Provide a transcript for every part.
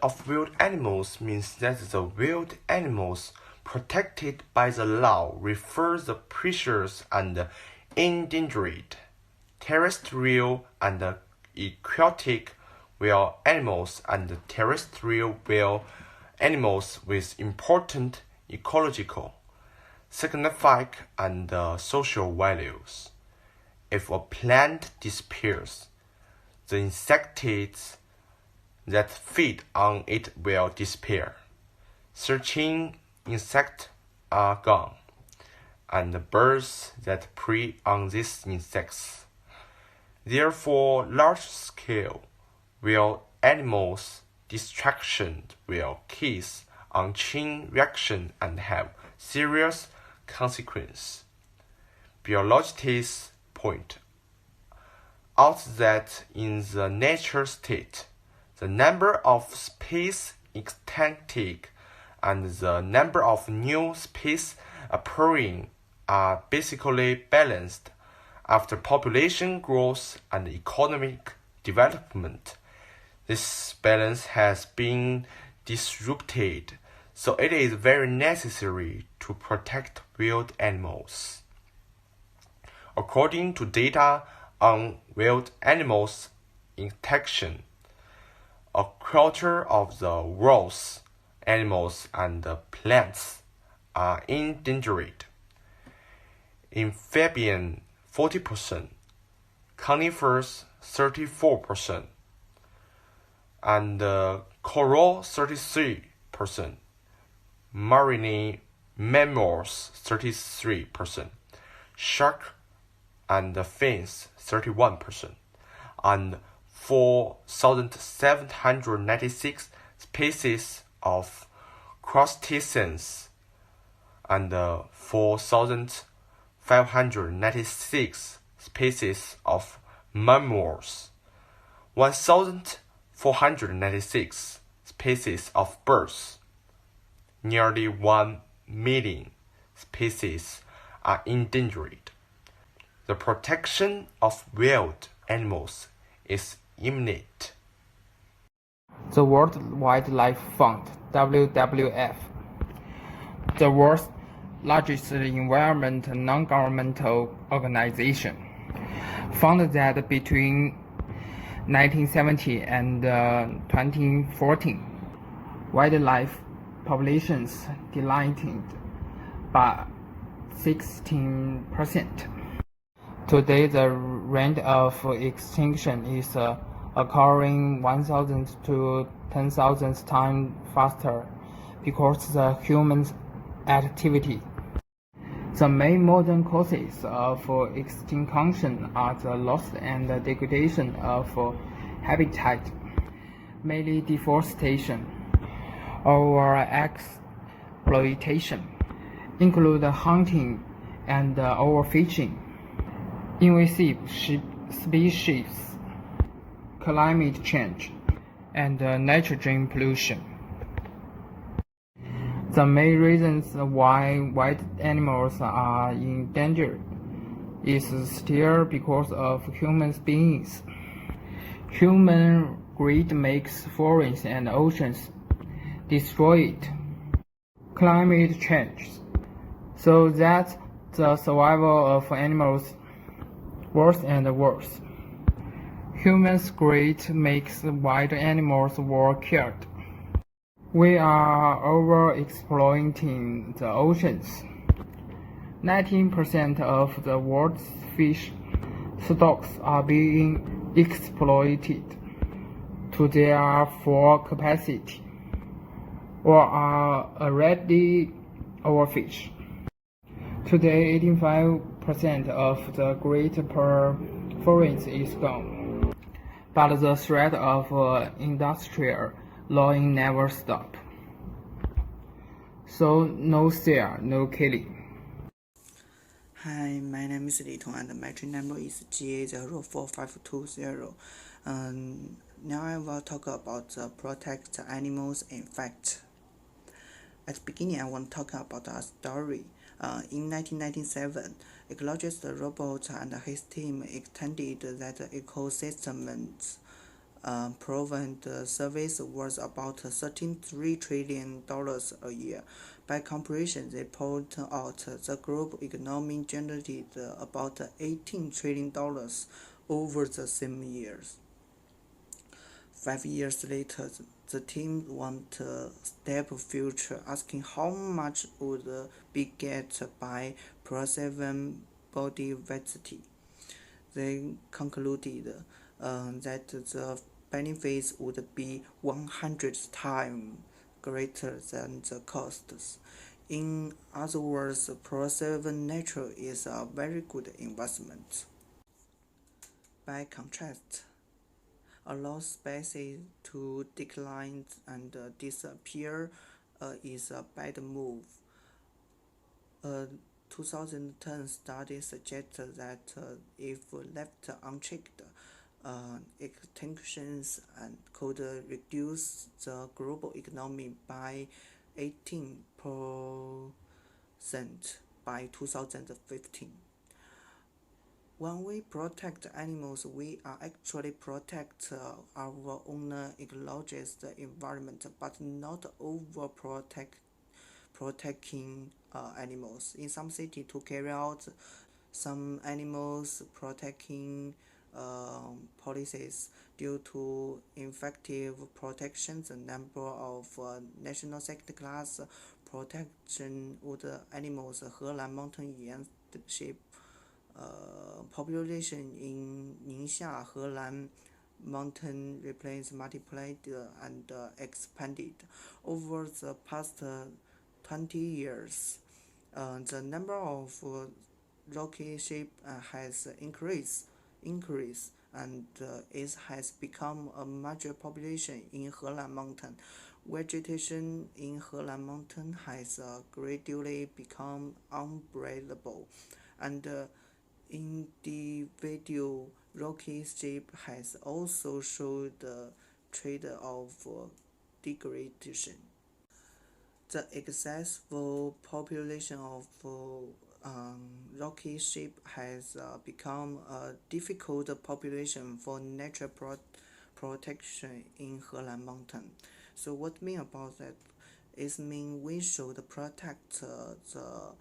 of wild animals means that the wild animals protected by the law refer the precious and endangered, terrestrial and aquatic wild animals and terrestrial wild animals with important ecological, scientific, and social values. If a plant disappears, the insects that feed on it will disappear. Searching insects are gone, and the birds that prey on these insects. Therefore, large-scale wild animals destruction will cause on chain reaction and have serious consequences. Biologists point out that in the natural state, the number of species extincted and the number of new species appearing are basically balanced. After population growth and economic development, this balance has been disrupted, so it is very necessary to protect wild animals. According to data on wild animals extinction, a quarter of the world's animals and plants are endangered. Amphibian 40%, conifers 34%, and coral 33%, marine mammals 33%, shark and fins 31%, and 4,796 species of crustaceans and 4,596 species of mammals, 1,496 species of birds. Nearly 1 million species are endangered. The protection of wild animals is imminent. The World Wildlife Fund (WWF), the world's largest environmental non-governmental organization, found that between 1970 and 2014, wildlife populations declined by 16%. Today, the rate of extinction is occurring 1,000 to 10,000 times faster because of human activity. The main modern causes of extinction are the loss and degradation of habitat, mainly deforestation, or exploitation, include hunting and overfishing, invasive species, climate change, and nitrogen pollution. The main reasons why wild animals are endangered is still because of human beings. Human greed makes forests and oceans destroyed. Climate change, so that the survival of animals worse and worse. Humans' greed makes wild animals were killed. We are over-exploiting the oceans. 19% of the world's fish stocks are being exploited to their full capacity or are already overfished. Today, 85% of the Great Forest is gone, but the threat of industrial lawing never stops. So no sale, no killing. Hi, my name is Li Tong and my train number is GA04520. Now I will talk about the protect animals in fact. At the beginning, I want to talk about a story. In 1997, ecologist Robert and his team extended that ecosystems proven the service was about $13.3 trillion a year. By comparison, they point out the global economy generated about $18 trillion over the same years. 5 years later, the team went a step further, asking how much would be get by preserving biodiversity. They concluded that the benefits would be 100 times greater than the costs. In other words, preserving nature is a very good investment. By contrast, allow species to decline and disappear is a bad move. A 2010 study suggested that if left unchecked, extinctions could reduce the global economy by 18% by 2015. When we protect animals, we are actually protect our own ecologist environment, but not protecting animals. In some cities, to carry out some animals protecting policies due to effective protection, the number of national second class protection of the animals, Helan Mountain Yuan sheep population in Ningxia, Helan mountain replaced, multiplied, and expanded over the past 20 years. The number of rocky sheep has increased, and it has become a major population in Helan Mountain. Vegetation in Helan Mountain has gradually become unbreathable, and individual rocky sheep has also showed the trend of degradation. The excessive population of rocky sheep has become a difficult population for nature protection in Helan Mountain. So what mean about that? It means we should protect the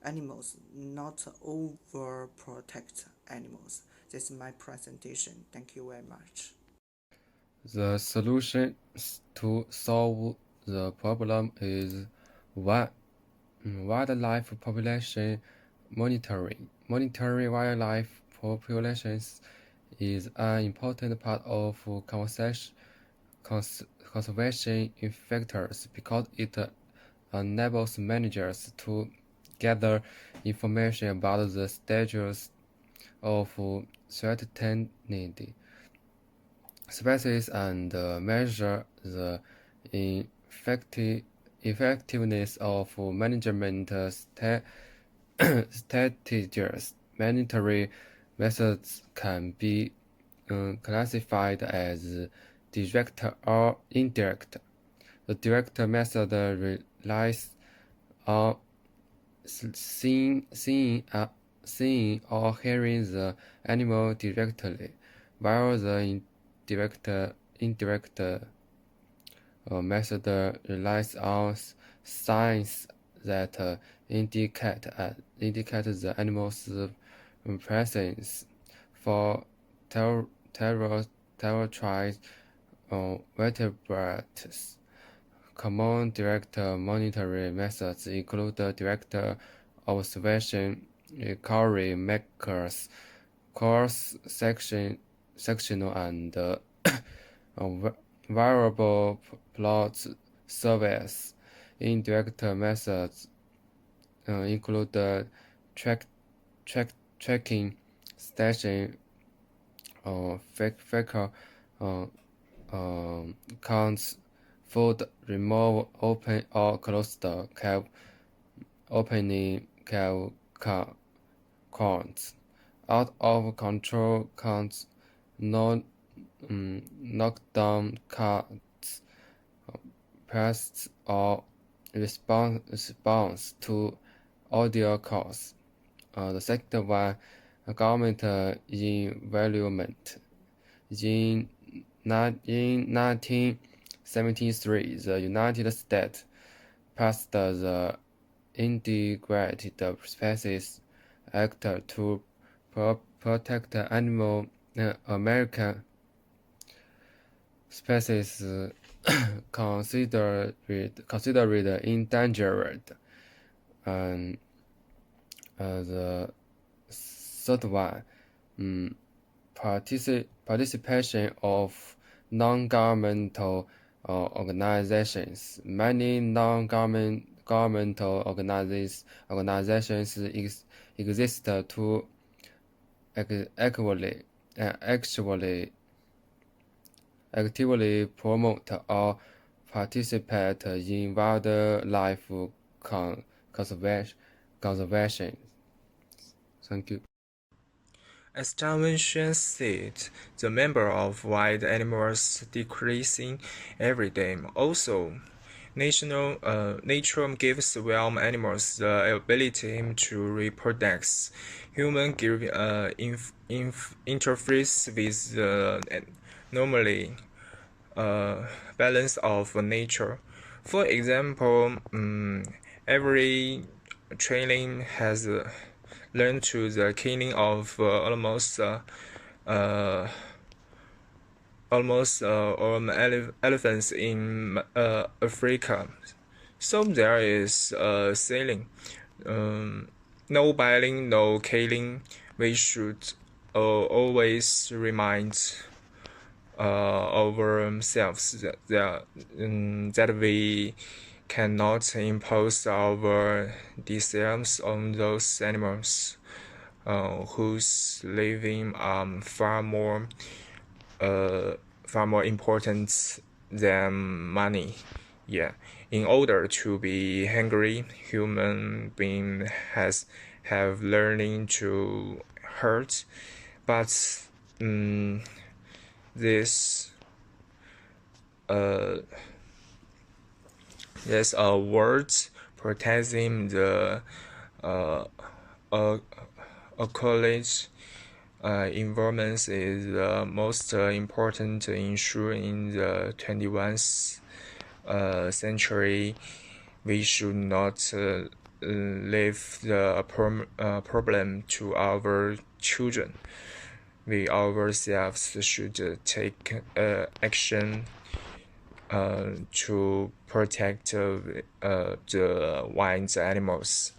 animals, not overprotect animals. This is my presentation. Thank you very much. The solution to solve the problem is 1. Wildlife population monitoring. Monitoring wildlife populations is an important part of conservation efforts because it enables managers to gather information about the status of threatened species and measure the effectiveness of management strategies. Monitoring methods can be classified as direct or indirect. The direct method relies on seeing or hearing the animal directly, while the indirect method relies on signs that indicate the animal's presence. For territorial vertebrates, common direct monitoring methods include direct observation, recovery markers, cross-sectional and variable plot surveys. Indirect methods include tracking, staging, fecal counts, food removal, open or closed cave, opening cave counts, out of control counts, knockdown counts, pests or response to audio calls. The second one, government involvement. In in 1973, the United States passed the Endangered Species Act to protect animal American species considered endangered. And the third one, participation of non-governmental organizations. Many non-governmental organizations exist to actively promote or participate in wildlife conservation. Thank you. As Zhang said, the number of wild animals decreasing every day. Also, nature gives wild animals the ability to reproduce. Human interferes with the normally balance of nature. For example, every trailing has learned to the killing of almost elephants in Africa. So there is saying, no biting, no killing. We should always remind ourselves that we cannot impose our desires on those animals whose living far more important than money. Yeah, in order to be hungry, human being have learning to hurt, but this words protecting the ecology environment is the most important issue in the 21st century. We should not leave the problem to our children. We ourselves should take action to protect the wild animals.